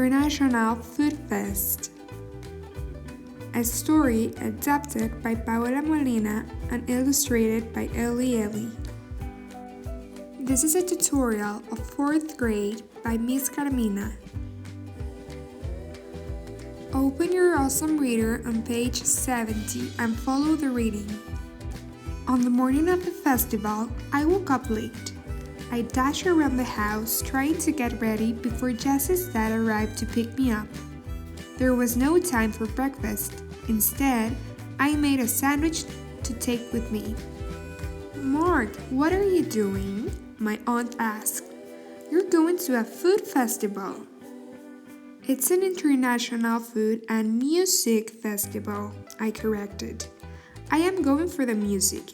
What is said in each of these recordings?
International Food Fest. A story adapted by Paola Molina and illustrated by Eli. This is a tutorial of 4th grade by Miss Carmina. Open your awesome reader on page 70 and follow the reading. On the morning of the festival, I woke up late. I dashed around the house trying to get ready before Jessie's dad arrived to pick me up. There was no time for breakfast. Instead, I made a sandwich to take with me. "Mark, what are you doing?" my aunt asked. "You're going to a food festival." "It's an international food and music festival," I corrected. "I am going for the music.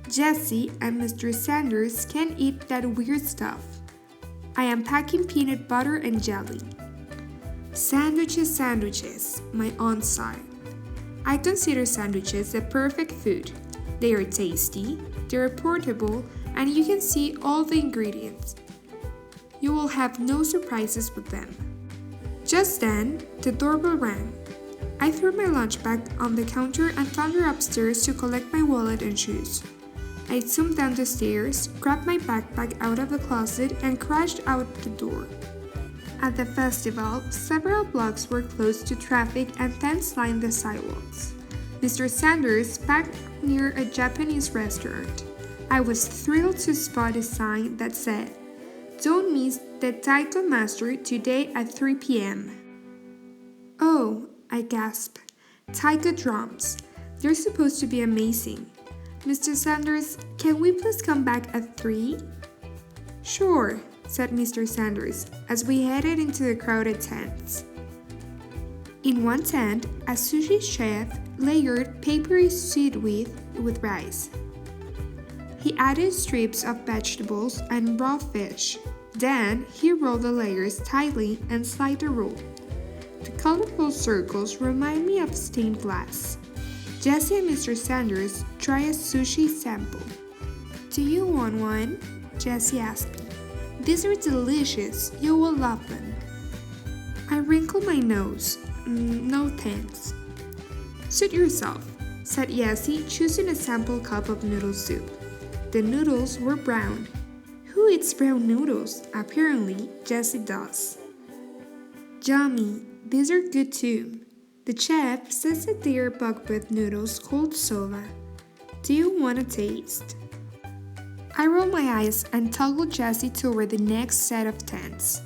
Jessie and Mr. Sanders can't eat that weird stuff. I am packing peanut butter and jelly." Sandwiches, my aunt sighed. "I consider sandwiches the perfect food. They are tasty, they're portable, and you can see all the ingredients. You will have no surprises with them." Just then, the doorbell rang. I threw my lunch bag on the counter and thundered upstairs to collect my wallet and shoes. I zoomed down the stairs, grabbed my backpack out of the closet, and crashed out the door. At the festival, several blocks were closed to traffic and tents lined the sidewalks. Mr. Sanders parked near a Japanese restaurant. I was thrilled to spot a sign that said, "Don't miss the Taiko Master today at 3 p.m. "Oh," I gasped. "Taiko drums. They're supposed to be amazing. Mr. Sanders, can we please come back at 3? "Sure," said Mr. Sanders as we headed into the crowded tents. In one tent, a sushi chef layered papery seaweed with rice. He added strips of vegetables and raw fish. Then, he rolled the layers tightly and slid the roll. The colorful circles remind me of stained glass. Jessie and Mr. Sanders try a sushi sample. "Do you want one?" Jessie asked me. "These are delicious. You will love them." I wrinkled my nose. "No thanks." "Suit yourself," said Jessie, choosing a sample cup of noodle soup. The noodles were brown. Who eats brown noodles? Apparently, Jessie does. "Yummy. These are good too. The chef says that they are buckwheat noodles called soba. Do you want a taste?" I rolled my eyes and toggled Jessie toward the next set of tents.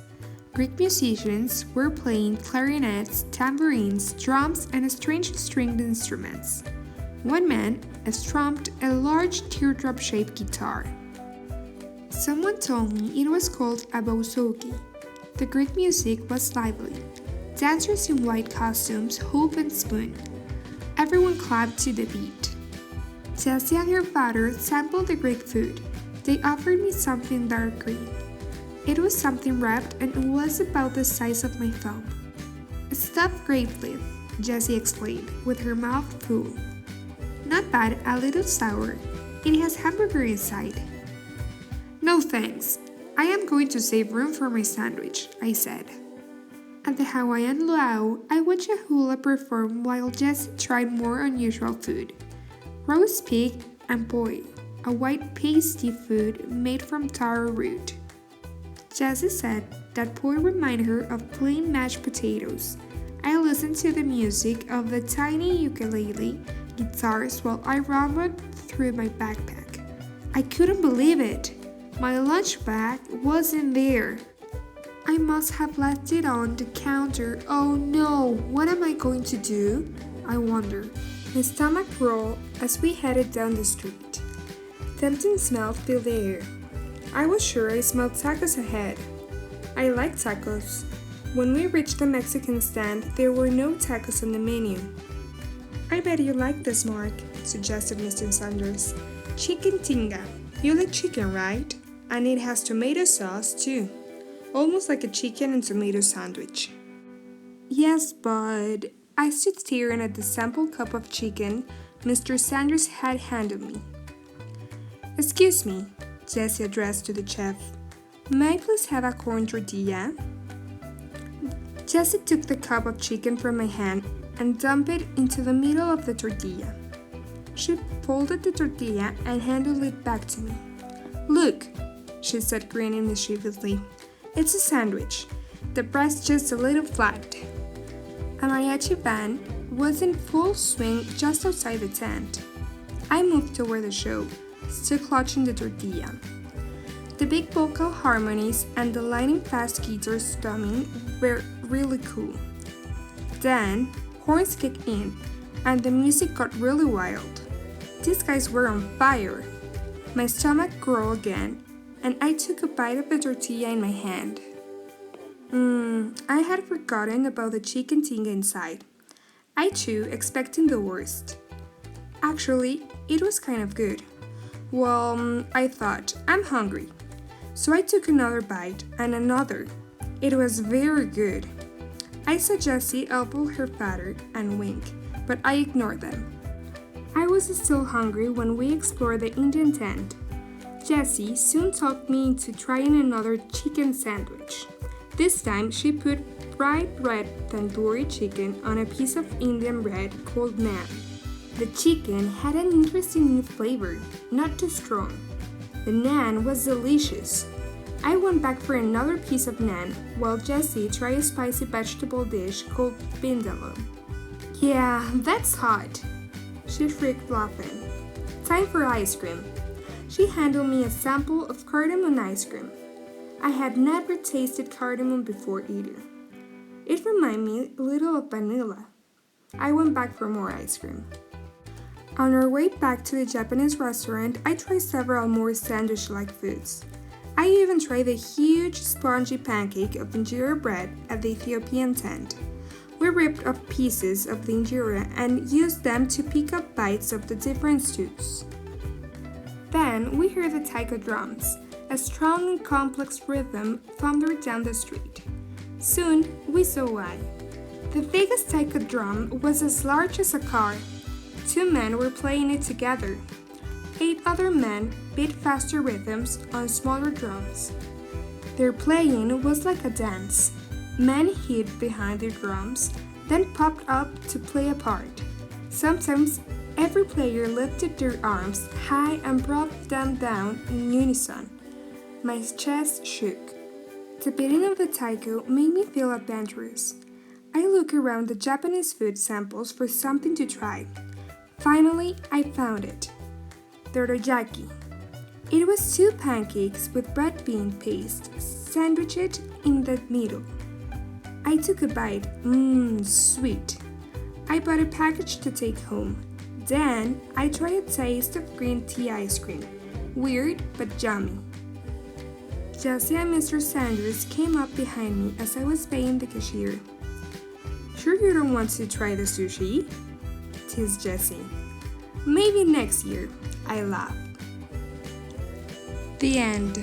Greek musicians were playing clarinets, tambourines, drums, and strange stringed instruments. One man strummed a large teardrop-shaped guitar. Someone told me it was called a bouzouki. The Greek music was lively. Dancers in white costumes hoop and spoon. Everyone clapped to the beat. Jessie and her father sampled the Greek food. They offered me something dark green. It was something wrapped and it was about the size of my thumb. "A stuffed grape leaf," Jessie explained, with her mouth full. "Not bad, a little sour. It has hamburger inside." "No thanks. I am going to save room for my sandwich," I said. At the Hawaiian luau, I watched a hula perform while Jessie tried more unusual food. Roast pig and poi, a white pasty food made from taro root. Jessie said that poi reminded her of plain mashed potatoes. I listened to the music of the tiny ukulele guitars while I rumbled through my backpack. I couldn't believe it. My lunch bag wasn't there. I must have left it on the counter. Oh no, what am I going to do? I wondered. My stomach rolled as we headed down the street. Tempting smells filled the air. I was sure I smelled tacos ahead. I like tacos. When we reached the Mexican stand, there were no tacos on the menu. "I bet you like this, Mark," suggested Mr. Sanders. "Chicken tinga. You like chicken, right? And it has tomato sauce, too. Almost like a chicken and tomato sandwich." "Yes, but..." I stood staring at the sample cup of chicken Mr. Sanders had handed me. "Excuse me," Jessie addressed to the chef. "May I please have a corn tortilla?" Jessie took the cup of chicken from my hand and dumped it into the middle of the tortilla. She folded the tortilla and handed it back to me. "Look," she said, grinning mischievously. "It's a sandwich. The breast just a little flat." A mariachi band was in full swing just outside the tent. I moved toward the show, still clutching the tortilla. The big vocal harmonies and the lightning fast guitar strumming were really cool. Then, horns kicked in, and the music got really wild. These guys were on fire. My stomach growled again, and I took a bite of the tortilla in my hand. I had forgotten about the chicken tinga inside. I chewed, expecting the worst. Actually, it was kind of good. Well, I thought, I'm hungry. So I took another bite and another. It was very good. I saw Jessie elbow her father and wink, but I ignored them. I was still hungry when we explored the Indian tent. Jessie soon talked me into trying another chicken sandwich. This time, she put fried red tandoori chicken on a piece of Indian bread called naan. The chicken had an interesting new flavor, not too strong. The naan was delicious. I went back for another piece of naan while Jessie tried a spicy vegetable dish called vindaloo. "Yeah, that's hot," she shrieked, laughing. "Time for ice cream." She handed me a sample of cardamom ice cream. I had never tasted cardamom before either. It reminded me a little of vanilla. I went back for more ice cream. On our way back to the Japanese restaurant, I tried several more sandwich-like foods. I even tried the huge spongy pancake of injera bread at the Ethiopian tent. We ripped off pieces of the injera and used them to pick up bites of the different stews. Then we heard the taiko drums. A strong and complex rhythm thundered down the street. Soon, we saw why. The biggest taiko drum was as large as a car. 2 men were playing it together. 8 other men beat faster rhythms on smaller drums. Their playing was like a dance. Men hid behind their drums, then popped up to play a part. Sometimes, every player lifted their arms high and brought them down in unison. My chest shook. The beating of the taiko made me feel adventurous. I looked around the Japanese food samples for something to try. Finally, I found it. Dorojaki. It was 2 pancakes with red bean paste sandwiched in the middle. I took a bite. Sweet. I bought a package to take home. Then, I tried a taste of green tea ice cream. Weird, but yummy. Jessie and Mr. Sanders came up behind me as I was paying the cashier. "Sure you don't want to try the sushi?" teased Jessie. "Maybe next year," I laughed. The end.